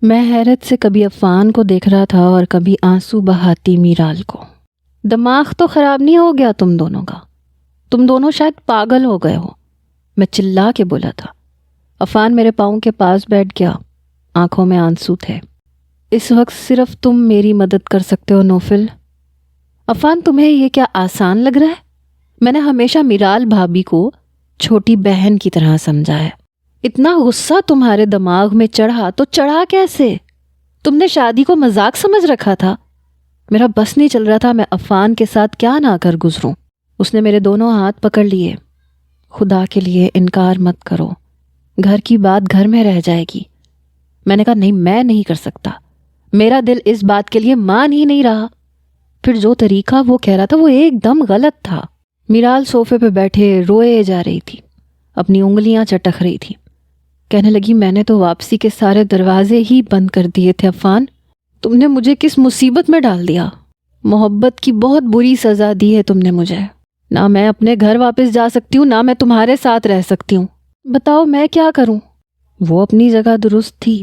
میں حیرت سے کبھی عفان کو دیکھ رہا تھا اور کبھی آنسو بہاتی میرال کو۔ دماغ تو خراب نہیں ہو گیا تم دونوں کا؟ تم دونوں شاید پاگل ہو گئے ہو، میں چلا کے بولا تھا۔ عفان میرے پاؤں کے پاس بیٹھ گیا، آنکھوں میں آنسو تھے۔ اس وقت صرف تم میری مدد کر سکتے ہو نوفل۔ عفان تمہیں یہ کیا آسان لگ رہا ہے؟ میں نے ہمیشہ میرال بھابی کو چھوٹی بہن کی طرح سمجھا ہے۔ اتنا غصہ تمہارے دماغ میں چڑھا تو چڑھا کیسے؟ تم نے شادی کو مذاق سمجھ رکھا تھا؟ میرا بس نہیں چل رہا تھا میں عفان کے ساتھ کیا نہ کر گزروں۔ اس نے میرے دونوں ہاتھ پکڑ لیے۔ خدا کے لیے انکار مت کرو، گھر کی بات گھر میں رہ جائے گی۔ میں نے کہا نہیں، میں نہیں کر سکتا، میرا دل اس بات کے لیے مان ہی نہیں رہا۔ پھر جو طریقہ وہ کہہ رہا تھا وہ ایک دم غلط تھا۔ میرال صوفے پہ بیٹھے روئے جا رہی تھی، اپنی انگلیاں چٹک رہی تھی۔ کہنے لگی میں نے تو واپسی کے سارے دروازے ہی بند کر دیے تھے عفان، تم نے مجھے کس مصیبت میں ڈال دیا۔ محبت کی بہت بری سزا دی ہے تم نے مجھے، نہ میں اپنے گھر واپس جا سکتی ہوں، نہ میں تمہارے ساتھ رہ سکتی ہوں۔ بتاؤ میں کیا کروں؟ وہ اپنی جگہ درست تھی۔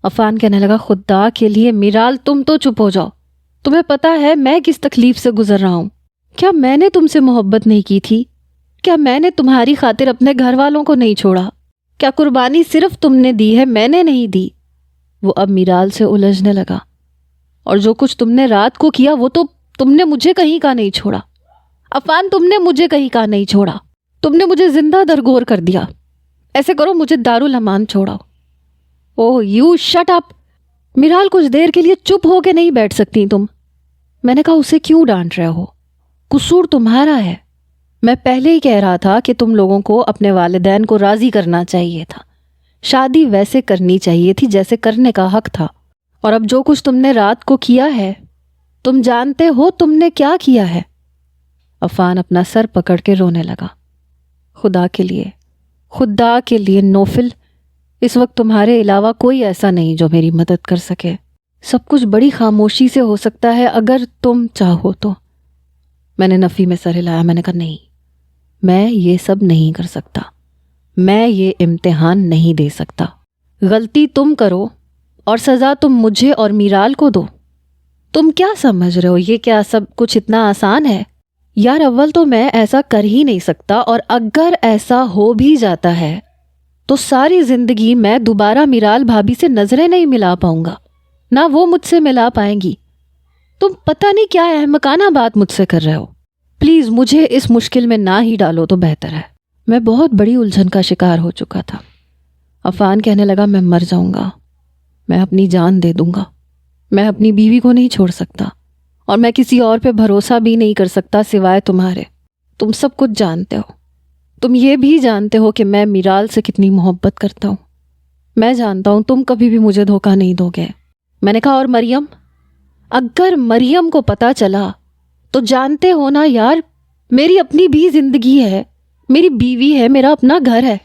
عفان کہنے لگا خدا کے لیے میرال تم تو چپ ہو جاؤ، تمہیں پتا ہے میں کس تکلیف سے گزر رہا ہوں۔ کیا میں نے تم سے محبت نہیں کی تھی؟ کیا میں نے تمہاری خاطر اپنے گھر والوں کو نہیں چھوڑا؟ کیا قربانی صرف تم نے دی ہے، میں نے نہیں دی؟ وہ اب میرال سے الجھنے لگا۔ اور جو کچھ تم نے رات کو کیا وہ تو تم نے مجھے کہیں کا نہیں چھوڑا۔ عفان تم نے مجھے کہیں کا نہیں چھوڑا، تم نے مجھے زندہ درگور کر دیا۔ ایسے کرو مجھے دارالامان چھوڑاؤ۔ اوہ یو شٹ اپ۔ میرال کچھ دیر کے لیے چپ ہو کے نہیں بیٹھ سکتی تم؟ میں نے کہا اسے کیوں ڈانٹ رہے ہو؟ قصور تمہارا ہے۔ میں پہلے ہی کہہ رہا تھا کہ تم لوگوں کو اپنے والدین کو راضی کرنا چاہیے تھا، شادی ویسے کرنی چاہیے تھی جیسے کرنے کا حق تھا۔ اور اب جو کچھ تم نے رات کو کیا ہے، تم جانتے ہو تم نے کیا کیا ہے؟ عفان اپنا سر پکڑ کے رونے لگا۔ خدا کے لیے نوفل، اس وقت تمہارے علاوہ کوئی ایسا نہیں جو میری مدد کر سکے۔ سب کچھ بڑی خاموشی سے ہو سکتا ہے اگر تم چاہو تو۔ میں نے نفی میں سر ہلایا۔ میں نے کہا نہیں، میں یہ سب نہیں کر سکتا، میں یہ امتحان نہیں دے سکتا۔ غلطی تم کرو اور سزا تم مجھے اور میرال کو دو۔ تم کیا سمجھ رہے ہو یہ کیا سب کچھ اتنا آسان ہے؟ یار اول تو میں ایسا کر ہی نہیں سکتا، اور اگر ایسا ہو بھی جاتا ہے تو ساری زندگی میں دوبارہ میرال بھابی سے نظریں نہیں ملا پاؤں گا، نہ وہ مجھ سے ملا پائیں گی۔ تم پتہ نہیں کیا احمقانہ بات مجھ سے کر رہے ہو۔ پلیز مجھے اس مشکل میں نہ ہی ڈالو تو بہتر ہے۔ میں بہت بڑی الجھن کا شکار ہو چکا تھا۔ عفان کہنے لگا میں مر جاؤں گا، میں اپنی جان دے دوں گا، میں اپنی بیوی کو نہیں چھوڑ سکتا، اور میں کسی اور پہ بھروسہ بھی نہیں کر سکتا سوائے تمہارے۔ تم سب کچھ جانتے ہو، تم یہ بھی جانتے ہو کہ میں میرال سے کتنی محبت کرتا ہوں۔ میں جانتا ہوں تم کبھی بھی مجھے دھوکہ نہیں دو گے۔ میں نے کہا اور مریم؟ اگر مریم کو پتہ چلا تو جانتے ہو نا یار، میری اپنی بھی زندگی ہے، میری بیوی ہے، میرا اپنا گھر ہے۔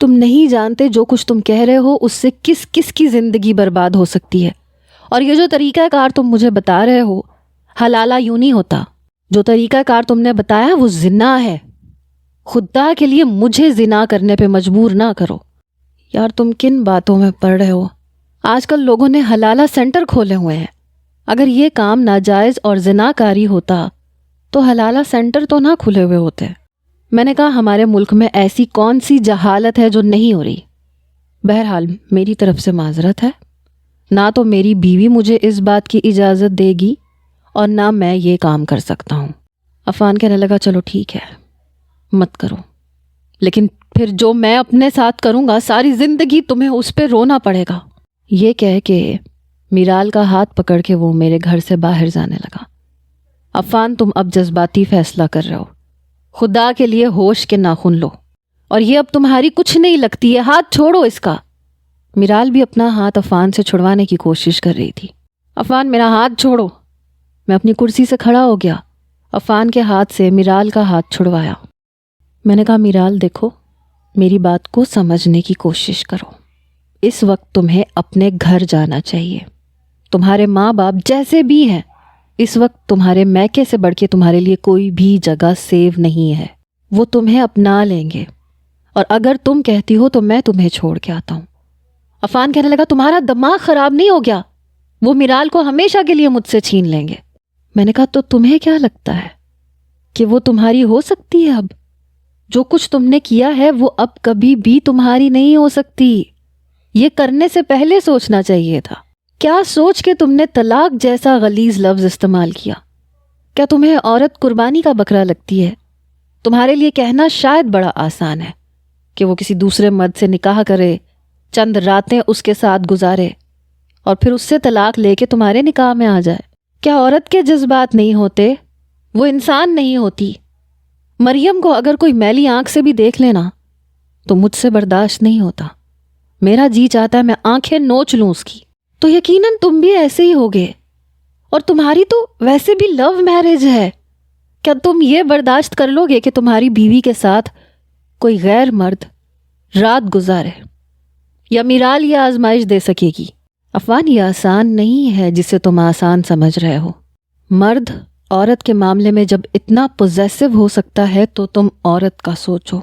تم نہیں جانتے جو کچھ تم کہہ رہے ہو اس سے کس کس کی زندگی برباد ہو سکتی ہے۔ اور یہ جو طریقہ کار تم مجھے بتا رہے ہو، حلالہ یوں نہیں ہوتا۔ جو طریقہ کار تم نے بتایا وہ زنا ہے۔ خدا کے لیے مجھے زنا کرنے پہ مجبور نہ کرو۔ یار تم کن باتوں میں پڑ رہے ہو؟ آج کل لوگوں نے حلالہ سینٹر کھولے ہوئے ہیں۔ اگر یہ کام ناجائز اور زنا کاری ہوتا تو حلالہ سینٹر تو نہ کھلے ہوئے ہوتے۔ میں نے کہا ہمارے ملک میں ایسی کون سی جہالت ہے جو نہیں ہو رہی؟ بہرحال میری طرف سے معذرت ہے، نہ تو میری بیوی مجھے اس بات کی اجازت دے گی اور نہ میں یہ کام کر سکتا ہوں۔ عفان کہنے لگا چلو ٹھیک ہے، مت کرو، لیکن پھر جو میں اپنے ساتھ کروں گا ساری زندگی تمہیں اس پہ رونا پڑے گا۔ یہ کہہ کے میرال کا ہاتھ پکڑ کے وہ میرے گھر سے باہر جانے لگا۔ عفان تم اب جذباتی فیصلہ کر رہے ہو، خدا کے لیے ہوش کے ناخن لو، اور یہ اب تمہاری کچھ نہیں لگتی ہے، ہاتھ چھوڑو اس کا۔ میرال بھی اپنا ہاتھ عفان سے چھڑوانے کی کوشش کر رہی تھی۔ عفان میرا ہاتھ چھوڑو۔ میں اپنی کرسی سے کھڑا ہو گیا، عفان کے ہاتھ سے میرال کا ہاتھ چھڑوایا۔ میں نے کہا میرال دیکھو، میری بات کو سمجھنے کی کوشش کرو۔ اس وقت تمہیں اپنے گھر جانا چاہیے۔ تمہارے ماں باپ جیسے بھی ہیں، اس وقت تمہارے میکے سے بڑھ کے تمہارے لیے کوئی بھی جگہ سیو نہیں ہے۔ وہ تمہیں اپنا لیں گے، اور اگر تم کہتی ہو تو میں تمہیں چھوڑ کے آتا ہوں، عفان کہنے لگا تمہارا دماغ خراب نہیں ہو گیا؟ وہ میرال کو ہمیشہ کے لیے مجھ سے چھین لیں گے۔ میں نے کہا تو تمہیں کیا لگتا ہے کہ وہ تمہاری ہو سکتی ہے؟ اب جو کچھ تم نے کیا ہے وہ اب کبھی بھی تمہاری نہیں ہو سکتی۔ یہ کرنے سے پہلے سوچنا چاہیے تھا۔ کیا سوچ کے تم نے طلاق جیسا غلیظ لفظ استعمال کیا؟ کیا تمہیں عورت قربانی کا بکرا لگتی ہے؟ تمہارے لیے کہنا شاید بڑا آسان ہے کہ وہ کسی دوسرے مرد سے نکاح کرے، چند راتیں اس کے ساتھ گزارے اور پھر اس سے طلاق لے کے تمہارے نکاح میں آ جائے۔ کیا عورت کے جذبات نہیں ہوتے؟ وہ انسان نہیں ہوتی؟ مریم کو اگر کوئی میلی آنکھ سے بھی دیکھ لینا تو مجھ سے برداشت نہیں ہوتا۔ میرا جی چاہتا ہے میں آنکھیں نوچ لوں اس کی۔ تو یقیناً تم بھی ایسے ہی ہوگے، اور تمہاری تو ویسے بھی لو میرج ہے۔ کیا تم یہ برداشت کر لو گے کہ تمہاری بیوی کے ساتھ کوئی غیر مرد رات گزارے؟ یا میرال یہ آزمائش دے سکے گی؟ عفان، یہ آسان نہیں ہے جسے تم آسان سمجھ رہے ہو۔ مرد عورت کے معاملے میں جب اتنا پوزیسو ہو سکتا ہے تو تم عورت کا سوچو۔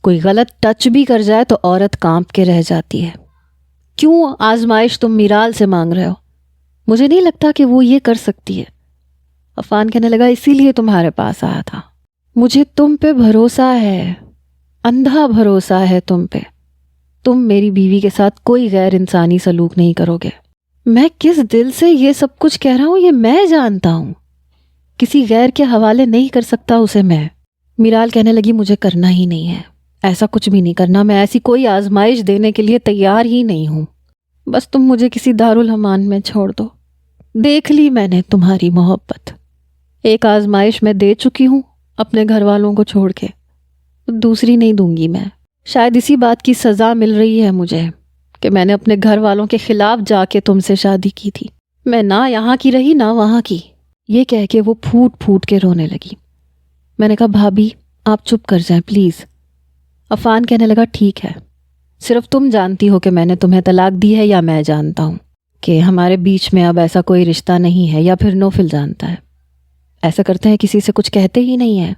کوئی غلط ٹچ بھی کر جائے تو عورت کانپ کے رہ جاتی ہے۔ کیوں آزمائش تم میرال سے مانگ رہے ہو؟ مجھے نہیں لگتا کہ وہ یہ کر سکتی ہے۔ عفان کہنے لگا اسی لیے تمہارے پاس آیا تھا۔ مجھے تم پہ بھروسہ ہے، اندھا بھروسہ ہے تم پہ۔ تم میری بیوی کے ساتھ کوئی غیر انسانی سلوک نہیں کرو گے۔ میں کس دل سے یہ سب کچھ کہہ رہا ہوں یہ میں جانتا ہوں۔ کسی غیر کے حوالے نہیں کر سکتا اسے میں۔ میرال کہنے لگی مجھے کرنا ہی نہیں ہے، ایسا کچھ بھی نہیں کرنا، میں ایسی کوئی آزمائش دینے کے لیے تیار ہی نہیں ہوں۔ بس تم مجھے کسی دارالحمان میں چھوڑ دو۔ دیکھ لی میں نے تمہاری محبت، ایک آزمائش میں دے چکی ہوں اپنے گھر والوں کو چھوڑ کے، دوسری نہیں دوں گی میں۔ شاید اسی بات کی سزا مل رہی ہے مجھے کہ میں نے اپنے گھر والوں کے خلاف جا کے تم سے شادی کی تھی۔ میں نہ یہاں کی رہی نہ وہاں کی۔ یہ کہہ کے وہ پھوٹ پھوٹ کے رونے لگی۔ میں نے کہا بھابھی آپ چپ کر جائیں پلیز۔ عفان کہنے لگا ٹھیک ہے، صرف تم جانتی ہو کہ میں نے تمہیں طلاق دی ہے یا میں جانتا ہوں کہ ہمارے بیچ میں اب ایسا کوئی رشتہ نہیں ہے، یا پھر نوفل جانتا ہے؟ ایسا کرتے ہیں کسی سے کچھ کہتے ہی نہیں ہیں،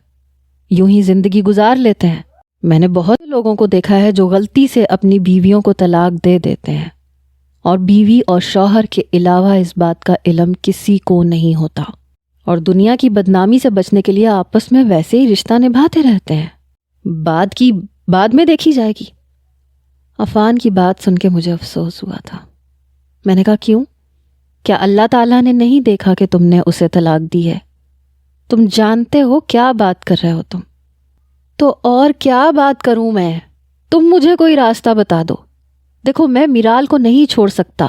یوں ہی زندگی گزار لیتے ہیں۔ میں نے بہت لوگوں کو دیکھا ہے جو غلطی سے اپنی بیویوں کو طلاق دے دیتے ہیں، اور بیوی اور شوہر کے علاوہ اس بات کا علم کسی کو نہیں ہوتا، اور دنیا کی بدنامی سے بچنے کے لیے آپس میں ویسے ہی رشتہ نبھاتے رہتے ہیں۔ بعد میں دیکھی جائے گی۔ عفان کی بات سن کے مجھے افسوس ہوا تھا۔ میں نے کہا کیوں؟ کیا اللہ تعالیٰ نے نہیں دیکھا کہ تم نے اسے طلاق دی ہے؟ تم جانتے ہو کیا بات کر رہے ہو تم؟ تو اور کیا بات کروں میں؟ تم مجھے کوئی راستہ بتا دو۔ دیکھو میں میرال کو نہیں چھوڑ سکتا،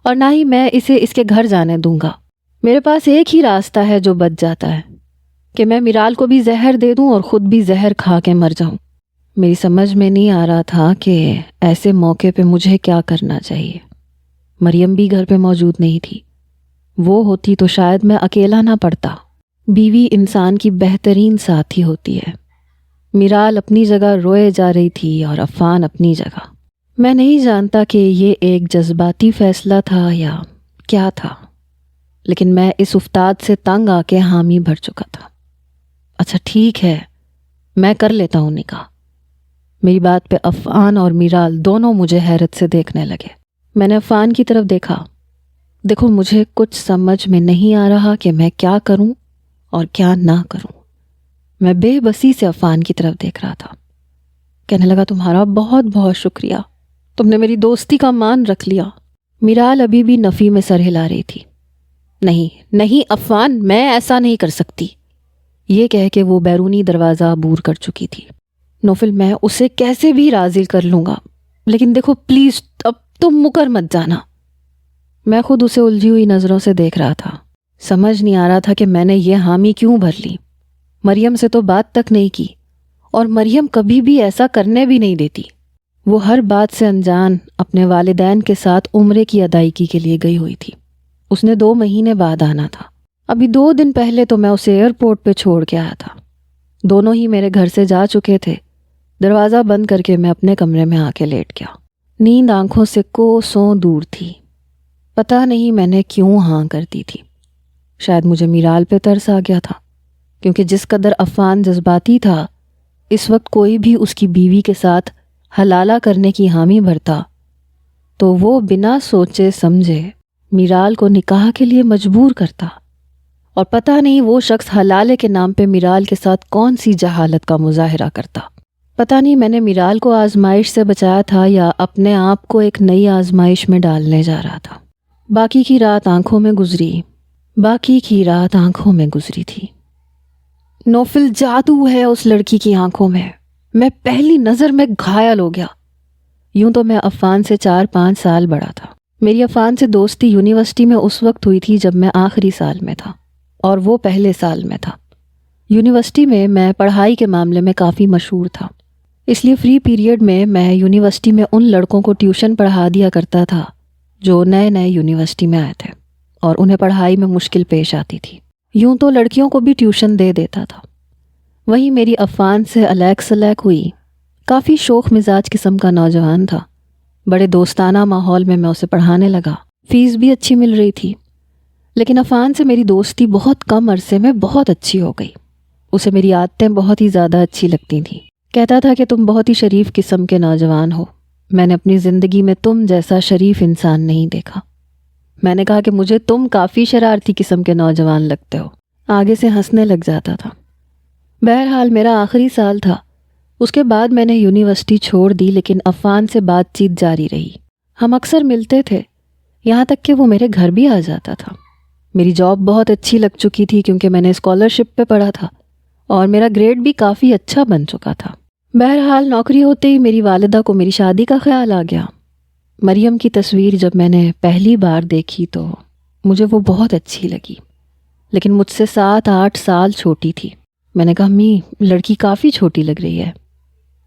اور نہ ہی میں اسے اس کے گھر جانے دوں گا۔ میرے پاس ایک ہی راستہ ہے جو بچ جاتا ہے، کہ میں میرال کو بھی زہر دے دوں اور خود بھی زہر کھا کے مر جاؤں۔ میری سمجھ میں نہیں آ رہا تھا کہ ایسے موقع پہ مجھے کیا کرنا چاہیے۔ مریم بھی گھر پہ موجود نہیں تھی، وہ ہوتی تو شاید میں اکیلا نہ پڑتا۔ بیوی انسان کی بہترین ساتھی ہوتی ہے۔ میرال اپنی جگہ روئے جا رہی تھی اور عفان اپنی جگہ۔ میں نہیں جانتا کہ یہ ایک جذباتی فیصلہ تھا یا کیا تھا، لیکن میں اس افتاد سے تنگ آ کے حامی بھر چکا تھا۔ اچھا ٹھیک ہے، میں کر لیتا ہوں نکاح۔ میری بات پہ عفان اور میرال دونوں مجھے حیرت سے دیکھنے لگے۔ میں نے عفان کی طرف دیکھا۔ دیکھو مجھے کچھ سمجھ میں نہیں آ رہا کہ میں کیا کروں اور کیا نہ کروں۔ میں بے بسی سے عفان کی طرف دیکھ رہا تھا۔ کہنے لگا تمہارا بہت بہت شکریہ، تم نے میری دوستی کا مان رکھ لیا۔ میرال ابھی بھی نفی میں سر ہلا رہی تھی۔ نہیں عفان، میں ایسا نہیں کر سکتی، یہ کہہ کے وہ بیرونی دروازہ عبور کر چکی تھی۔ نوفل میں اسے کیسے بھی راضی کر لوں گا، لیکن دیکھو پلیز اب تم مکر مت جانا۔ میں خود اسے الجھی ہوئی نظروں سے دیکھ رہا تھا۔ سمجھ نہیں آ رہا تھا کہ میں نے یہ حامی کیوں بھر لی۔ مریم سے تو بات تک نہیں کی، اور مریم کبھی بھی ایسا کرنے بھی نہیں دیتی۔ وہ ہر بات سے انجان اپنے والدین کے ساتھ عمرے کی ادائیگی کے لیے گئی ہوئی تھی۔ اس نے 2 مہینے بعد آنا تھا۔ ابھی 2 دن پہلے تو میں اسے ایئرپورٹ پہ چھوڑ کے آیا تھا۔ دونوں ہی میرے گھر سے جا چکے تھے۔ دروازہ بند کر کے میں اپنے کمرے میں آ کے لیٹ گیا۔ نیند آنکھوں سے کوسوں دور تھی۔ پتہ نہیں میں نے کیوں ہاں کر دی تھی۔ شاید مجھے میرال پہ ترس آ گیا تھا، کیونکہ جس قدر عفان جذباتی تھا، اس وقت کوئی بھی اس کی بیوی کے ساتھ حلالہ کرنے کی حامی بھرتا تو وہ بنا سوچے سمجھے میرال کو نکاح کے لیے مجبور کرتا، اور پتہ نہیں وہ شخص حلالے کے نام پہ میرال کے ساتھ کون سی جہالت کا مظاہرہ کرتا۔ پتہ نہیں میں نے میرال کو آزمائش سے بچایا تھا یا اپنے آپ کو ایک نئی آزمائش میں ڈالنے جا رہا تھا۔ باقی کی رات آنکھوں میں گزری تھی۔ نوفل جادو ہے اس لڑکی کی آنکھوں میں پہلی نظر میں گھائل ہو گیا۔ یوں تو میں عفان سے 4-5 سال بڑا تھا۔ میری عفان سے دوستی یونیورسٹی میں اس وقت ہوئی تھی جب میں آخری سال میں تھا اور وہ پہلے سال میں تھا۔ یونیورسٹی میں پڑھائی کے معاملے میں کافی مشہور تھا، اس لیے فری پیریڈ میں یونیورسٹی میں ان لڑکوں کو ٹیوشن پڑھا دیا کرتا تھا جو نئے یونیورسٹی میں آئے تھے اور انہیں پڑھائی میں مشکل پیش آتی تھی۔ یوں تو لڑکیوں کو بھی ٹیوشن دے دیتا تھا۔ وہیں میری عفان سے الیک سلیک ہوئی۔ کافی شوخ مزاج قسم کا نوجوان تھا۔ بڑے دوستانہ ماحول میں اسے پڑھانے لگا، فیس بھی اچھی مل رہی تھی۔ لیکن عفان سے میری دوستی بہت کم عرصے میں بہت اچھی ہو گئی۔ اسے میری عادتیں بہت ہی زیادہ اچھی لگتی تھیں۔ کہتا تھا کہ تم بہت ہی شریف قسم کے نوجوان ہو، میں نے اپنی زندگی میں تم جیسا شریف انسان نہیں دیکھا۔ میں نے کہا کہ مجھے تم کافی شرارتی قسم کے نوجوان لگتے ہو۔ آگے سے ہنسنے لگ جاتا تھا۔ بہرحال میرا آخری سال تھا، اس کے بعد میں نے یونیورسٹی چھوڑ دی، لیکن عفان سے بات چیت جاری رہی۔ ہم اکثر ملتے تھے، یہاں تک کہ وہ میرے گھر بھی آ جاتا تھا۔ میری جاب بہت اچھی لگ چکی تھی کیونکہ میں نے اسکالرشپ پہ پڑھا تھا اور میرا گریڈ بھی کافی اچھا بن چکا تھا۔ بہرحال نوکری ہوتے ہی میری والدہ کو میری شادی کا خیال آ گیا۔ مریم کی تصویر جب میں نے پہلی بار دیکھی تو مجھے وہ بہت اچھی لگی، لیکن مجھ سے 7-8 سال چھوٹی تھی۔ میں نے کہا امی لڑکی کافی چھوٹی لگ رہی ہے۔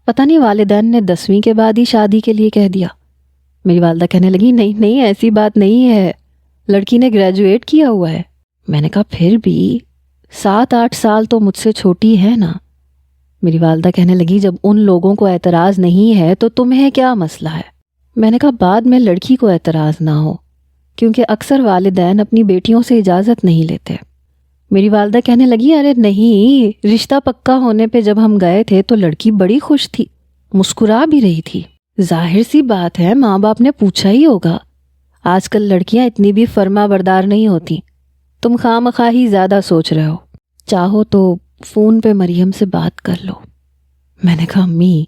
پتہ نہیں والدین نے 10ویں کے بعد ہی شادی کے لیے کہہ دیا۔ میری والدہ کہنے لگی نہیں ایسی بات نہیں ہے، لڑکی نے گریجویٹ کیا ہوا ہے۔ میں نے کہا پھر بھی 7-8 سال تو مجھ سے چھوٹی ہے نا۔ میری والدہ کہنے لگی جب ان لوگوں کو اعتراض نہیں ہے تو تمہیں کیا مسئلہ ہے؟ میں نے کہا بعد میں لڑکی کو اعتراض نہ ہو، کیونکہ اکثر والدین اپنی بیٹیوں سے اجازت نہیں لیتے۔ میری والدہ کہنے لگی ارے نہیں، رشتہ پکا ہونے پہ جب ہم گئے تھے تو لڑکی بڑی خوش تھی، مسکرا بھی رہی تھی۔ ظاہر سی بات ہے ماں باپ نے پوچھا ہی ہوگا۔ آج کل لڑکیاں اتنی بھی فرما بردار نہیں ہوتی، تم خواہ ہی زیادہ سوچ رہے ہو، چاہو تو فون پہ مریم سے بات کر لو۔ میں نے کہا امی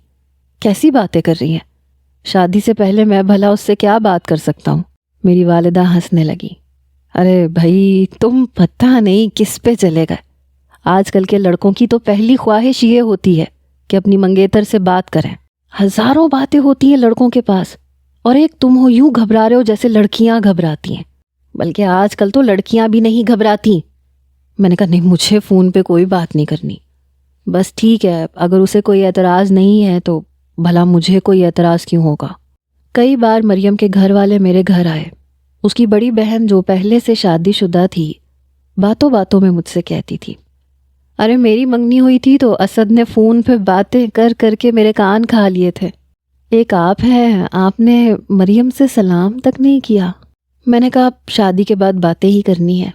کیسی باتیں کر رہی ہیں، شادی سے پہلے میں بھلا اس سے کیا بات کر سکتا ہوں؟ میری والدہ ہنسنے لگی۔ ارے بھائی تم پتہ نہیں کس پہ چلے گئے، آج کل کے لڑکوں کی تو پہلی خواہش یہ ہوتی ہے کہ اپنی منگیتر سے بات کریں۔ ہزاروں باتیں ہوتی ہیں لڑکوں کے پاس، اور ایک تم ہو یوں گھبرا رہے ہو جیسے لڑکیاں گھبراتی ہیں، بلکہ آج کل تو لڑکیاں بھی نہیں گھبراتی۔ میں نے کہا نہیں مجھے فون پہ کوئی بات نہیں کرنی، بس ٹھیک ہے اگر اسے کوئی اعتراض نہیں ہے تو بھلا مجھے کوئی اعتراض کیوں ہوگا۔ کئی بار مریم کے گھر والے میرے گھر آئے۔ اس کی بڑی بہن جو پہلے سے شادی شدہ تھی باتوں باتوں میں مجھ سے کہتی تھی ارے میری منگنی ہوئی تھی تو اسد نے فون پہ باتیں کر کر کے میرے کان کھا لیے تھے، ایک آپ ہیں آپ نے مریم سے سلام تک نہیں کیا۔ میں نے کہا شادی کے بعد باتیں ہی کرنی ہے،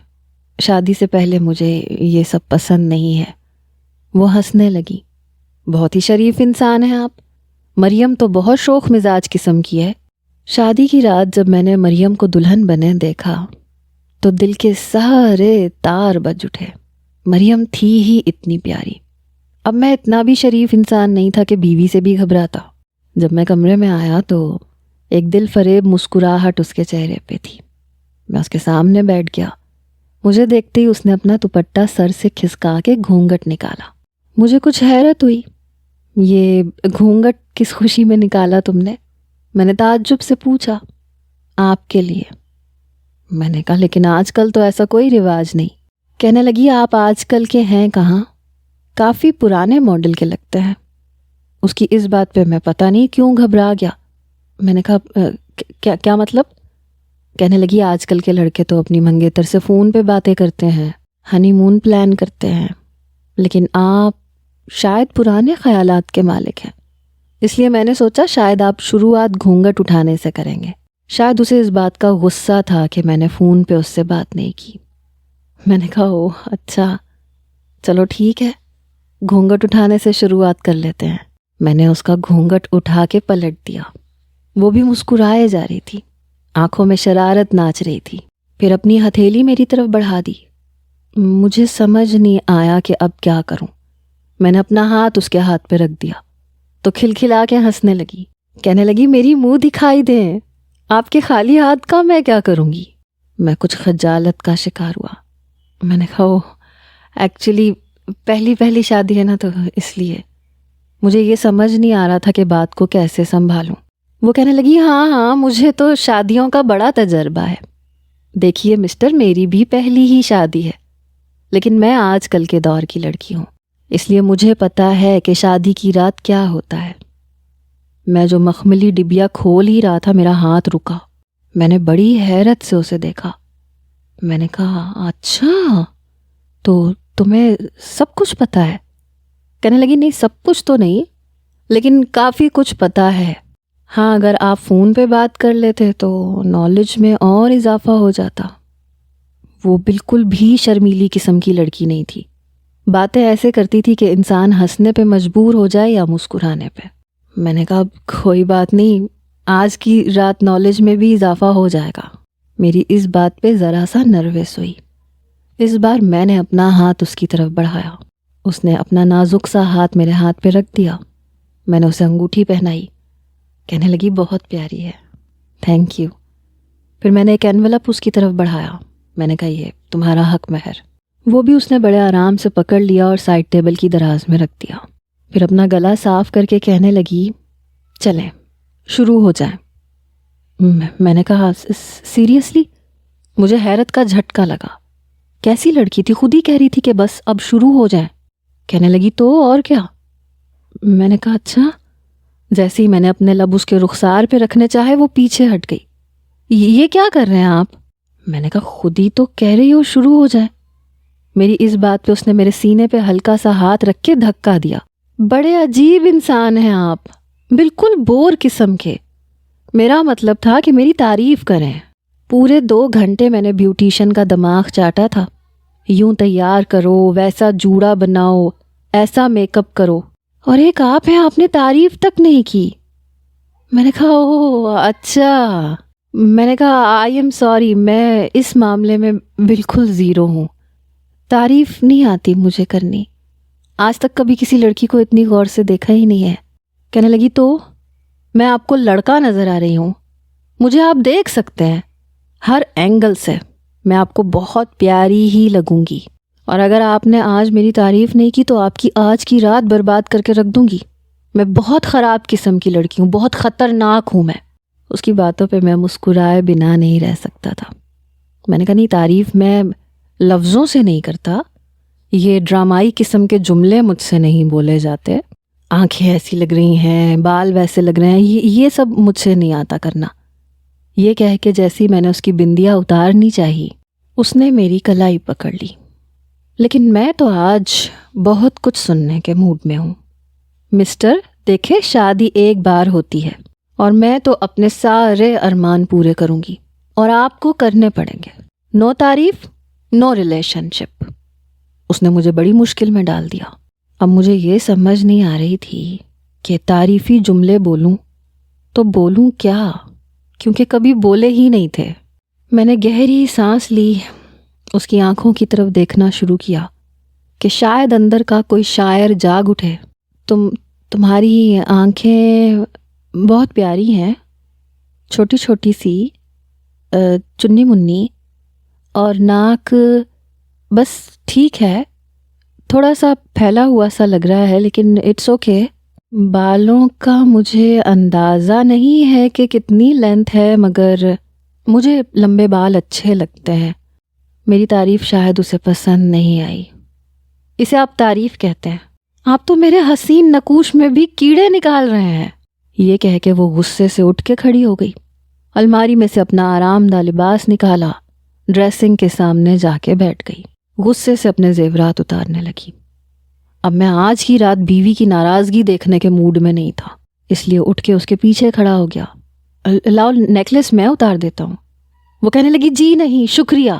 شادی سے پہلے مجھے یہ سب پسند نہیں ہے۔ وہ ہنسنے لگی۔ بہت ہی شریف انسان ہیں آپ، مریم تو بہت شوخ مزاج قسم کی ہے۔ شادی کی رات جب میں نے مریم کو دلہن بنے دیکھا تو دل کے سارے تار بج اٹھے۔ مریم تھی ہی اتنی پیاری۔ اب میں اتنا بھی شریف انسان نہیں تھا کہ بیوی سے بھی گھبراتا۔ جب میں کمرے میں آیا تو ایک دل فریب مسکراہٹ اس کے چہرے پہ تھی۔ میں اس کے سامنے بیٹھ گیا۔ مجھے دیکھتے ہی اس نے اپنا دوپٹہ سر سے کھسکا کے گھونگھٹ نکالا۔ مجھے کچھ حیرت ہوئی، یہ گھونگھٹ کس خوشی میں نکالا تم نے؟ میں نے تعجب سے پوچھا۔ آپ کے لیے۔ میں نے کہا لیکن آج کل تو ایسا کوئی رواج نہیں۔ کہنے لگی آپ آج کل کے ہیں کہاں، کافی پرانے ماڈل کے لگتے ہیں۔ اس کی اس بات پہ میں پتہ نہیں کیوں گھبرا گیا۔ میں نے کہا کیا مطلب؟ کہنے لگی آج کل کے لڑکے تو اپنی منگیتر سے فون پہ باتیں کرتے ہیں، ہنی مون پلان کرتے ہیں، لیکن آپ شاید پرانے خیالات کے مالک ہیں، اس لیے میں نے سوچا شاید آپ شروعات گھونگھٹ اٹھانے سے کریں گے۔ شاید اسے اس بات کا غصہ تھا کہ میں نے فون پہ اس سے بات نہیں کی۔ میں نے کہا اوہ اچھا چلو ٹھیک ہے، گھونگھٹ اٹھانے سے شروعات کر لیتے ہیں۔ میں نے اس کا گھونگھٹ اٹھا کے پلٹ دیا۔ وہ بھی مسکرائے جا رہی تھی، آنکھوں میں شرارت ناچ رہی تھی۔ پھر اپنی ہتھیلی میری طرف بڑھا دی۔ مجھے سمجھ نہیں آیا کہ اب کیا کروں۔ میں نے اپنا ہاتھ اس کے ہاتھ پہ رکھ دیا تو کھلکھلا کے ہنسنے لگی، کہنے لگی میری منہ دکھائی دیں، آپ کے خالی ہاتھ کا میں کیا کروں گی؟ میں کچھ خجالت کا شکار ہوا۔ میں نے کہا ایکچولی پہلی شادی ہے نا، تو اس لیے مجھے یہ سمجھ نہیں آ رہا تھا کہ بات کو کیسے سنبھالوں۔ وہ کہنے لگی ہاں مجھے تو شادیوں کا بڑا تجربہ ہے۔ دیکھیے مسٹر، میری بھی پہلی ہی شادی ہے، لیکن میں آج کل کے دور کی لڑکی ہوں، اس لیے مجھے پتا ہے کہ شادی کی رات کیا ہوتا ہے۔ میں جو مخملی ڈبیا کھول ہی رہا تھا، میرا ہاتھ رکا۔ میں نے بڑی حیرت سے اسے دیکھا۔ میں نے کہا اچھا، تو تمہیں سب کچھ پتا ہے؟ کہنے لگی نہیں، سب کچھ تو نہیں، لیکن کافی کچھ پتا ہے۔ ہاں اگر آپ فون پہ بات کر لیتے تو نالج میں اور اضافہ ہو جاتا۔ وہ بالکل بھی شرمیلی قسم کی لڑکی نہیں تھی، باتیں ایسے کرتی تھی کہ انسان ہنسنے پہ مجبور ہو جائے یا مسکرانے پہ۔ میں نے کہا کوئی بات نہیں، آج کی رات نالج میں بھی اضافہ ہو جائے گا۔ میری اس بات پہ ذرا سا نروس ہوئی۔ اس بار میں نے اپنا ہاتھ اس کی طرف بڑھایا، اس نے اپنا نازک سا ہاتھ میرے ہاتھ پہ رکھ دیا۔ میں نے اسے انگوٹھی پہنائی، کہنے لگی بہت پیاری ہے، تھینک یو۔ پھر میں نے ایک انویلپ اس کی طرف بڑھایا، میں نے کہا یہ تمہارا حق مہر۔ وہ بھی اس نے بڑے آرام سے پکڑ لیا اور سائڈ ٹیبل کی دراز میں رکھ دیا۔ پھر اپنا گلا صاف کر کے کہنے لگی چلیں شروع ہو جائیں۔ میں نے کہا سیریسلی؟ مجھے حیرت کا جھٹکا لگا۔ کیسی لڑکی تھی، خود ہی کہہ رہی تھی کہ بس اب شروع ہو جائیں۔ کہنے لگی تو اور کیا؟ میں نے کہا اچھا۔ جیسے ہی میں نے اپنے لب اس کے رخسار پہ رکھنے چاہے، وہ پیچھے ہٹ گئی۔ یہ کیا کر رہے ہیں آپ؟ میں نے کہا خود ہی تو کہہ رہی ہو شروع ہو جائے۔ میری اس بات پہ اس نے میرے سینے پہ ہلکا سا ہاتھ رکھ کے دھکا دیا۔ بڑے عجیب انسان ہیں آپ، بالکل بور قسم کے۔ میرا مطلب تھا کہ میری تعریف کریں۔ پورے 2 گھنٹے میں نے بیوٹیشن کا دماغ چاٹا تھا، یوں تیار کرو، ویسا جوڑا بناؤ، ایسا میک اپ کرو، اور ایک آپ ہیں، آپ نے تعریف تک نہیں کی۔ میں نے کہا اوہ اچھا۔ میں نے کہا آئی ایم سوری، میں اس معاملے میں بالکل زیرو ہوں، تعریف نہیں آتی مجھے کرنی، آج تک کبھی کسی لڑکی کو اتنی غور سے دیکھا ہی نہیں ہے۔ کہنے لگی تو میں آپ کو لڑکا نظر آ رہی ہوں؟ مجھے آپ دیکھ سکتے ہیں ہر اینگل سے، میں آپ کو بہت پیاری ہی لگوں گی، اور اگر آپ نے آج میری تعریف نہیں کی تو آپ کی آج کی رات برباد کر کے رکھ دوں گی۔ میں بہت خراب قسم کی لڑکی ہوں، بہت خطرناک ہوں میں۔ اس کی باتوں پہ میں مسکرائے بنا نہیں رہ سکتا تھا۔ میں نے کہا نہیں، تعریف میں لفظوں سے نہیں کرتا، یہ ڈرامائی قسم کے جملے مجھ سے نہیں بولے جاتے، آنکھیں ایسی لگ رہی ہیں، بال ویسے لگ رہے ہیں، یہ سب مجھ سے نہیں آتا کرنا۔ یہ کہہ کے جیسی میں نے اس کی بندیاں اتارنی چاہی، اس نے میری کلائی پکڑ لی۔ لیکن میں تو آج بہت کچھ سننے کے موڈ میں ہوں۔ مسٹر دیکھے، شادی ایک بار ہوتی ہے، اور میں تو اپنے سارے ارمان پورے کروں گی، اور آپ کو کرنے پڑیں گے۔ نو تعریف، نو ریلیشن شپ۔ اس نے مجھے بڑی مشکل میں ڈال دیا۔ اب مجھے یہ سمجھ نہیں آ رہی تھی کہ تعریفی جملے بولوں تو بولوں کیا، کیونکہ کبھی بولے ہی نہیں تھے۔ میں نے گہری سانس لی، اس کی آنکھوں کی طرف دیکھنا شروع کیا کہ شاید اندر کا کوئی شاعر جاگ اٹھے۔ تمہاری آنکھیں بہت پیاری ہیں، چھوٹی چھوٹی سی، چنی منی، اور ناک بس ٹھیک ہے، تھوڑا سا پھیلا ہوا سا لگ رہا ہے، لیکن اٹس اوکے۔ بالوں کا مجھے اندازہ نہیں ہے کہ کتنی لینتھ ہے، مگر مجھے لمبے بال اچھے لگتے ہیں۔ میری تعریف شاید اسے پسند نہیں آئی۔ اسے آپ تعریف کہتے ہیں؟ آپ تو میرے حسین نقوش میں بھی کیڑے نکال رہے ہیں۔ یہ کہہ کے وہ غصے سے اٹھ کے کھڑی ہو گئی، الماری میں سے اپنا آرام دہ لباس نکالا، ڈریسنگ کے سامنے جا کے بیٹھ گئی، غصے سے اپنے زیورات اتارنے لگی۔ اب میں آج کی رات بیوی کی ناراضگی دیکھنے کے موڈ میں نہیں تھا، اس لیے اٹھ کے اس کے پیچھے کھڑا ہو گیا۔ لاؤ نیکلس میں اتار دیتا ہوں۔ وہ کہنے لگی جی نہیں شکریہ،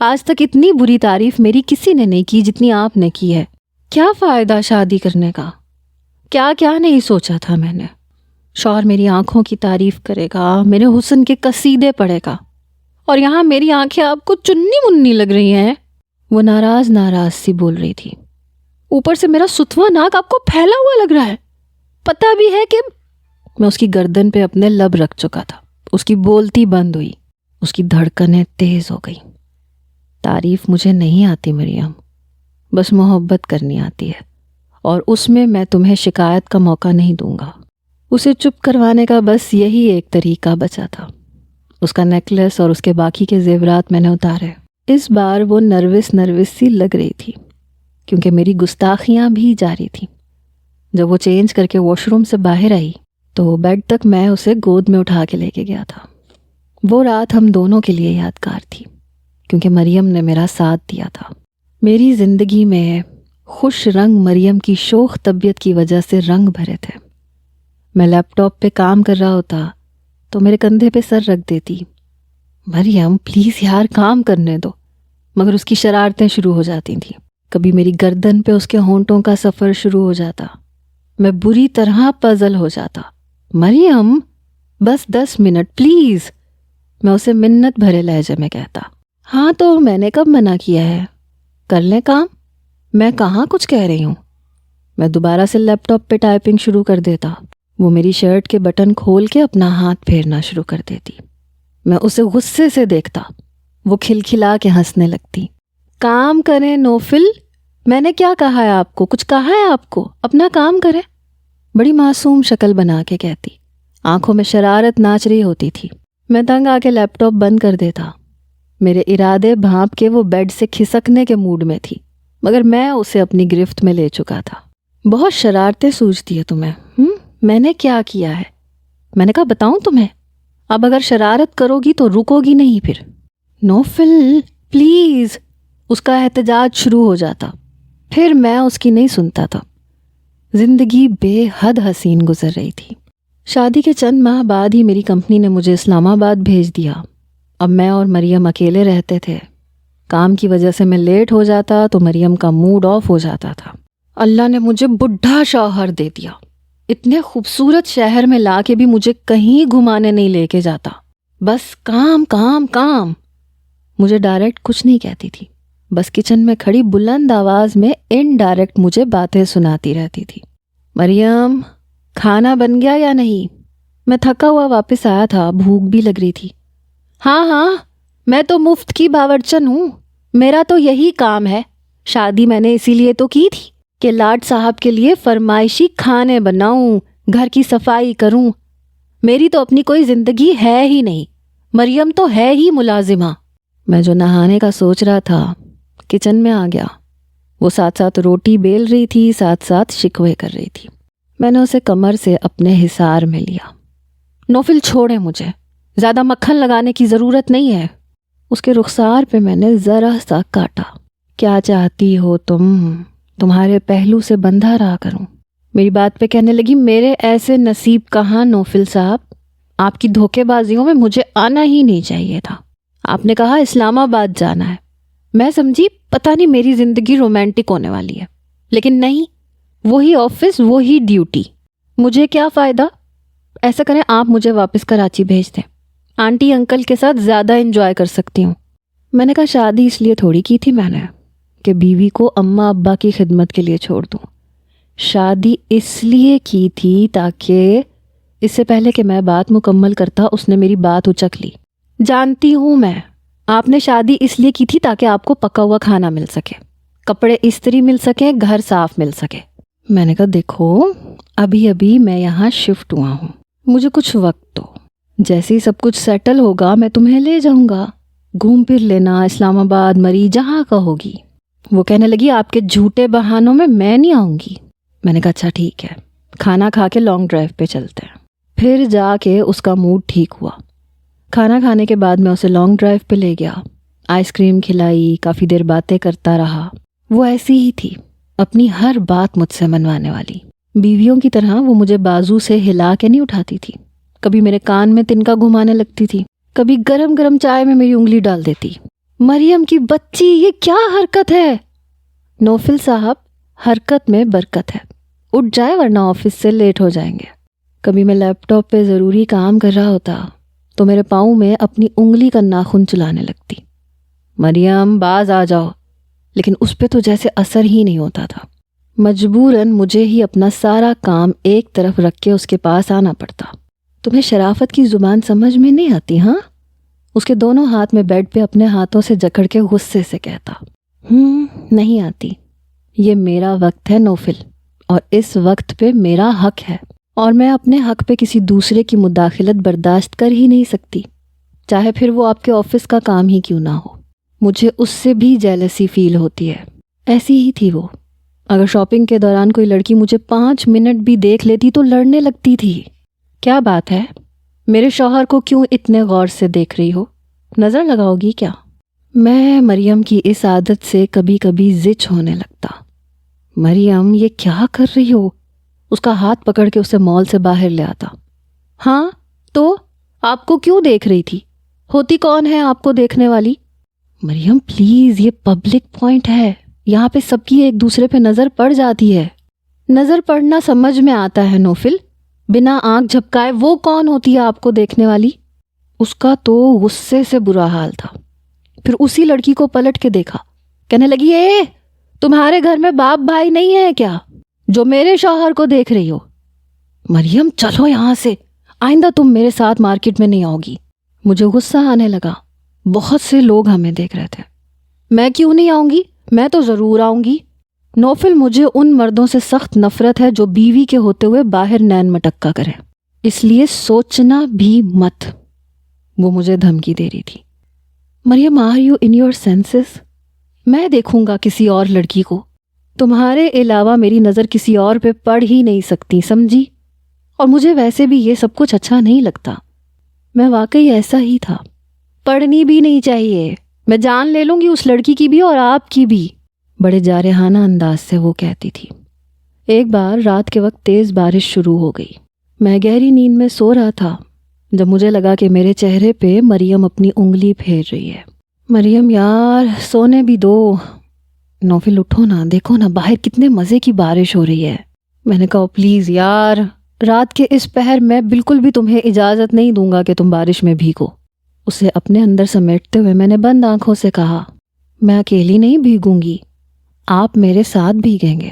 آج تک اتنی بری تعریف میری کسی نے نہیں کی جتنی آپ نے کی ہے۔ کیا فائدہ شادی کرنے کا، کیا کیا نہیں سوچا تھا میں نے۔ شوہر میری آنکھوں کی تعریف کرے گا، میرے حسن کے قصیدے پڑھے گا، اور یہاں میری آنکھیں آپ کو چننی مننی لگ رہی ہیں۔ وہ ناراض سی بول رہی تھی۔ اوپر سے میرا ستواں ناک آپ کو پھیلا ہوا لگ رہا ہے، پتہ بھی ہے کہ… میں اس کی گردن پہ اپنے لب رکھ چکا تھا۔ اس کی بولتی بند ہوئی، اس کی دھڑکنیں تیز ہو گئی۔ تعریف مجھے نہیں آتی مریم، بس محبت کرنی آتی ہے، اور اس میں تمہیں شکایت کا موقع نہیں دوں گا۔ اسے چپ کروانے کا بس یہی ایک طریقہ بچا تھا۔ اس کا نیکلس اور اس کے باقی کے زیورات میں نے اتارے۔ اس بار وہ نروس سی لگ رہی تھی، کیونکہ میری گستاخیاں بھی جاری تھیں۔ جب وہ چینج کر کے واش روم سے باہر آئی تو بیڈ تک میں اسے گود میں اٹھا کے لے کے گیا تھا۔ وہ رات ہم دونوں کے لیے یادگار تھی، کیونکہ مریم نے میرا ساتھ دیا تھا۔ میری زندگی میں خوش رنگ مریم کی شوخ طبیعت کی وجہ سے رنگ بھرے تھے۔ میں لیپ ٹاپ پہ کام کر رہا ہوتا تو میرے کندھے پہ سر رکھ دیتی، مریم پلیز یار کام کرنے دو، مگر اس کی شرارتیں شروع ہو جاتی تھیں۔ کبھی میری گردن پہ اس کے ہونٹوں کا سفر شروع ہو جاتا، میں بری طرح پزل ہو جاتا۔ مریم بس 10 منٹ پلیز، میں اسے منت بھرے لہجے میں کہتا۔ ہاں تو میں نے کب منع کیا ہے، کر لیں کام، میں کہاں کچھ کہہ رہی ہوں۔ میں دوبارہ سے لیپ ٹاپ پہ ٹائپنگ شروع کر دیتا۔ وہ میری شرٹ کے بٹن کھول کے اپنا ہاتھ پھیرنا شروع کر دیتی۔ میں اسے غصے سے دیکھتا، وہ کھلکھلا کے ہنسنے لگتی۔ کام کریں نوفل، میں نے کیا کہا ہے آپ کو، کچھ کہا ہے آپ کو، اپنا کام کریں، بڑی معصوم شکل بنا کے کہتی۔ آنکھوں میں شرارت ناچ رہی ہوتی تھی۔ میں تنگ آ کے لیپ ٹاپ بند کر دیتا۔ میرے ارادے بھانپ کے وہ بیڈ سے کھسکنے کے موڈ میں تھی، مگر میں اسے اپنی گرفت میں لے چکا تھا۔ بہت شرارتیں سوچتی ہے تمہیں، میں نے کیا کیا ہے؟ میں نے کہا بتاؤں تمہیں؟ اب اگر شرارت کرو گی تو رکو گی نہیں پھر۔ نوفل پلیز، اس کا احتجاج شروع ہو جاتا، پھر میں اس کی نہیں سنتا تھا۔ زندگی بے حد حسین گزر رہی تھی۔ شادی کے چند ماہ بعد ہی میری کمپنی نے مجھے اسلام آباد بھیج دیا۔ اب میں اور مریم اکیلے رہتے تھے۔ کام کی وجہ سے میں لیٹ ہو جاتا تو مریم کا موڈ آف ہو جاتا تھا۔ اللہ نے مجھے بڈھا شوہر دے دیا، اتنے خوبصورت شہر میں لا کے بھی مجھے کہیں گھمانے نہیں لے کے جاتا، بس کام کام کام۔ مجھے ڈائریکٹ کچھ نہیں کہتی تھی، بس کچن میں کھڑی بلند آواز میں انڈائریکٹ مجھے باتیں سناتی رہتی تھی۔ مریم کھانا بن گیا یا نہیں؟ میں تھکا ہوا واپس آیا تھا، بھوک بھی لگ رہی تھی۔ ہاں میں تو مفت کی باورچن ہوں، میرا تو یہی کام ہے۔ شادی میں نے اسی لیے تو کی تھی کہ لاڈ صاحب کے لیے فرمائشی کھانے بناؤں، گھر کی صفائی کروں۔ میری تو اپنی کوئی زندگی ہے ہی نہیں، مریم تو ہے ہی ملازمہ۔ میں جو نہانے کا سوچ رہا تھا کچن میں آ گیا۔ وہ ساتھ ساتھ روٹی بیل رہی تھی، ساتھ ساتھ شکوے کر رہی تھی۔ میں نے اسے کمر سے اپنے حصار میں لیا۔ نوفل چھوڑے مجھے، زیادہ مکھن لگانے کی ضرورت نہیں ہے۔ اس کے رخسار پہ میں نے ذرا سا کاٹا۔ کیا چاہتی ہو تم؟ تمہارے پہلو سے بندھا رہا کروں؟ میری بات پہ کہنے لگی، میرے ایسے نصیب کہاں نوفل صاحب، آپ کی دھوکے بازیوں میں مجھے آنا ہی نہیں چاہیے تھا۔ آپ نے کہا اسلام آباد جانا ہے، میں سمجھی پتہ نہیں میری زندگی رومانٹک ہونے والی ہے، لیکن نہیں، وہی آفس وہی ڈیوٹی۔ مجھے کیا فائدہ؟ ایسا کریں آپ مجھے واپس کراچی بھیج دیں، آنٹی انکل کے ساتھ زیادہ انجوائے کر سکتی ہوں۔ میں نے کہا شادی اس لیے تھوڑی کی تھی میں نے کہ بیوی کو اماں ابا کی خدمت کے لیے چھوڑ دوں۔ شادی اس لیے کی تھی تاکہ اس سے پہلے کہ میں بات مکمل کرتا اس نے میری بات اچک لی۔ جانتی ہوں میں، آپ نے شادی اس لیے کی تھی تاکہ آپ کو پکا ہوا کھانا مل سکے، کپڑے استری مل سکے، گھر صاف مل سکے۔ میں نے کہا دیکھو ابھی میں یہاں شفٹ ہوا ہوں، مجھے کچھ وقت دو، جیسے ہی سب کچھ سیٹل ہوگا میں تمہیں لے جاؤں گا، گھوم پھر لینا، اسلام آباد، مری، جہاں کہوگی۔ وہ کہنے لگی آپ کے جھوٹے بہانوں میں نہیں آؤں گی۔ میں نے کہا اچھا ٹھیک ہے، کھانا کھا کے لانگ ڈرائیو پہ چلتے ہیں۔ پھر جا کے اس کا موڈ ٹھیک ہوا۔ کھانا کھانے کے بعد میں اسے لانگ ڈرائیو پہ لے گیا، آئس کریم کھلائی، کافی دیر باتیں کرتا رہا۔ وہ ایسی ہی تھی، اپنی ہر بات مجھ سے منوانے والی۔ بیویوں کی طرح وہ مجھے بازو سے ہلا کے نہیں اٹھاتی تھی، کبھی میرے کان میں تنکا گھمانے لگتی تھی، کبھی گرم گرم چائے میں میری انگلی ڈال دیتی۔ مریم کی بچی، یہ کیا حرکت ہے؟ نوفل صاحب حرکت میں برکت ہے، اٹھ جائے ورنہ آفس سے لیٹ ہو جائیں گے۔ کبھی میں لیپ ٹاپ پہ ضروری کام کر رہا ہوتا تو میرے پاؤں میں اپنی انگلی کا ناخن چلانے لگتی، مریم باز آ جاؤ، لیکن اس پہ تو جیسے اثر ہی نہیں ہوتا تھا۔ مجبوراً مجھے ہی اپنا سارا کام ایک طرف رکھ کے اس کے پاس آنا پڑتا۔ تمہیں شرافت کی زبان سمجھ میں نہیں آتی ہاں؟ اس کے دونوں ہاتھ میں بیڈ پہ اپنے ہاتھوں سے جکڑ کے غصے سے کہتا۔ نہیں آتی، یہ میرا وقت ہے نوفل، اور اس وقت پہ میرا حق ہے، اور میں اپنے حق پہ کسی دوسرے کی مداخلت برداشت کر ہی نہیں سکتی، چاہے پھر وہ آپ کے آفس کا کام ہی کیوں نہ ہو۔ مجھے اس سے بھی جیلسی فیل ہوتی ہے۔ ایسی ہی تھی وہ، اگر شاپنگ کے دوران کوئی لڑکی مجھے 5 منٹ بھی دیکھ لیتی تو لڑنے لگتی تھی۔ کیا بات ہے، میرے شوہر کو کیوں اتنے غور سے دیکھ رہی ہو؟ نظر لگاؤ گی کیا؟ میں مریم کی اس عادت سے کبھی کبھی زچ ہونے لگتا۔ مریم یہ کیا کر رہی ہو؟ اس کا ہاتھ پکڑ کے اسے مال سے باہر لے آتا۔ ہاں تو آپ کو کیوں دیکھ رہی تھی؟ ہوتی کون ہے آپ کو دیکھنے والی؟ مریم پلیز، یہ پبلک پوائنٹ ہے، یہاں پہ سب کی ایک دوسرے پہ نظر پڑ جاتی ہے۔ نظر پڑنا سمجھ میں آتا ہے نوفل، بنا آنکھ جھپکائے وہ کون ہوتی ہے آپ کو دیکھنے والی؟ اس کا تو غصے سے برا حال تھا۔ پھر اسی لڑکی کو پلٹ کے دیکھا، کہنے لگی اے تمہارے گھر میں باپ بھائی نہیں ہے کیا جو میرے شوہر کو دیکھ رہی ہو؟ مریم چلو یہاں سے، آئندہ تم میرے ساتھ مارکیٹ میں نہیں آؤ گی۔ مجھے غصہ آنے لگا، بہت سے لوگ ہمیں دیکھ رہے تھے۔ میں کیوں نہیں آؤں گی؟ میں تو ضرور آؤں گی۔ نوفل، مجھے ان مردوں سے سخت نفرت ہے جو بیوی کے ہوتے ہوئے باہر نین مٹکا کریں، اس لیے سوچنا بھی مت۔ وہ مجھے دھمکی دے رہی تھی۔ Maryam are you in your senses? میں دیکھوں گا کسی اور لڑکی کو، تمہارے علاوہ میری نظر کسی اور پہ پڑ ہی نہیں سکتی، سمجھی؟ اور مجھے ویسے بھی یہ سب کچھ اچھا نہیں لگتا۔ میں واقعی ایسا ہی تھا، پڑھنی بھی نہیں چاہیے، میں جان لے لوں گی اس لڑکی کی بھی اور آپ کی بھی، بڑے جارحانہ انداز سے وہ کہتی تھی۔ ایک بار رات کے وقت تیز بارش شروع ہو گئی۔ میں گہری نیند میں سو رہا تھا جب مجھے لگا کہ میرے چہرے پہ مریم اپنی انگلی پھیر رہی ہے۔ مریم یار سونے بھی دو۔ نوفل اٹھو نا، دیکھو نا باہر کتنے مزے کی بارش ہو رہی ہے۔ میں نے کہا پلیز یار، رات کے اس پہر میں بالکل بھی تمہیں اجازت نہیں دوں گا کہ تم بارش میں بھیگو۔ اسے اپنے اندر سمیٹتے ہوئے میں نے بند آنکھوں سے کہا، میں اکیلی نہیں بھیگوں گی، آپ میرے ساتھ بھیگیں گے۔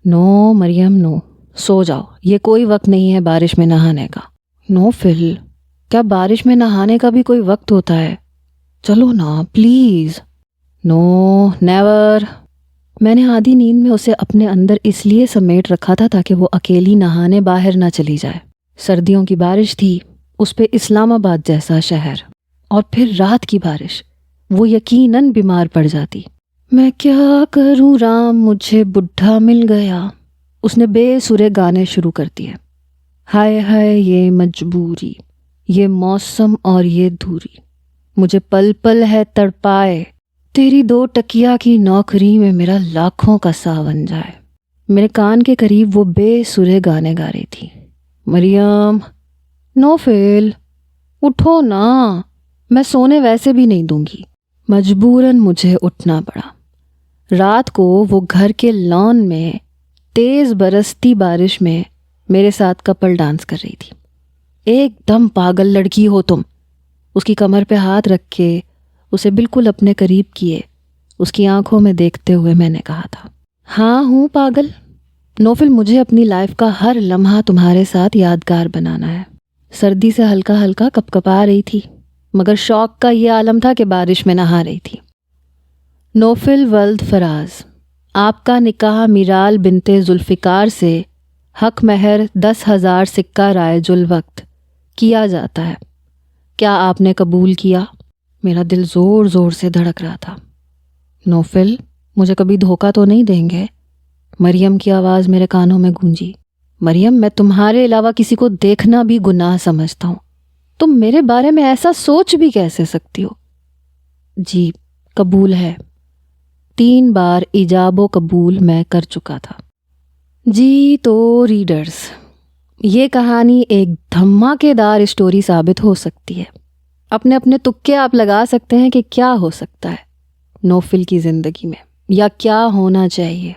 نو مریم نو، سو جاؤ، یہ کوئی وقت نہیں ہے بارش میں نہانے کا۔ نوفل، کیا بارش میں نہانے کا بھی کوئی وقت ہوتا ہے؟ چلو نا پلیز۔ Know never. میں نے آدھی نیند میں اسے اپنے اندر اس لیے سمیٹ رکھا تھا تاکہ وہ اکیلی نہانے باہر نہ چلی جائے۔ سردیوں کی بارش تھی، اس پہ اسلام آباد جیسا شہر، اور پھر رات کی بارش، وہ یقیناً بیمار پڑ جاتی۔ میں کیا کروں رام، مجھے بڈھا مل گیا۔ اس نے بے سرے گانے شروع کر دیے۔ ہائے ہائے یہ مجبوری، یہ موسم اور یہ دوری، مجھے پل پل ہے تڑپائے، تیری 2 ٹکیا کی نوکری میں میرا لاکھوں کا ساون جائے۔ میرے کان کے قریب وہ بے سرے گانے گا رہی تھی۔ مریم، نوفل اٹھو نا، میں سونے ویسے بھی نہیں دوں گی۔ مجبوراً مجھے اٹھنا پڑا۔ رات کو وہ گھر کے لان میں تیز برستی بارش میں میرے ساتھ کپل ڈانس کر رہی تھی۔ ایک دم پاگل لڑکی ہو تم۔ اس کی کمر پہ ہاتھ رکھ کے اسے بالکل اپنے قریب کیے، اس کی آنکھوں میں دیکھتے ہوئے میں نے کہا تھا، ہاں ہوں پاگل نوفل، مجھے اپنی لائف کا ہر لمحہ تمہارے ساتھ یادگار بنانا ہے۔ سردی سے ہلکا ہلکا کپ کپا رہی تھی، مگر شوق کا یہ عالم تھا کہ بارش میں نہا رہی تھی۔ نوفل ولد فراز، آپ کا نکاح میرال بنت ذوالفقار سے حق مہر 10,000 سکہ رائج الوقت کیا جاتا ہے، کیا آپ نے قبول کیا؟ میرا دل زور زور سے دھڑک رہا تھا۔ نوفل، مجھے کبھی دھوکہ تو نہیں دیں گے؟ مریم کی آواز میرے کانوں میں گونجی۔ مریم، میں تمہارے علاوہ کسی کو دیکھنا بھی گناہ سمجھتا ہوں، تم میرے بارے میں ایسا سوچ بھی کیسے سکتی ہو؟ جی قبول ہے، 3 بار ایجاب و قبول میں کر چکا تھا۔ جی تو ریڈرز، یہ کہانی ایک دھماکے دار اسٹوری ثابت ہو سکتی ہے۔ اپنے اپنے تکے آپ لگا سکتے ہیں کہ کیا ہو سکتا ہے نوفل کی زندگی میں، یا کیا ہونا چاہیے۔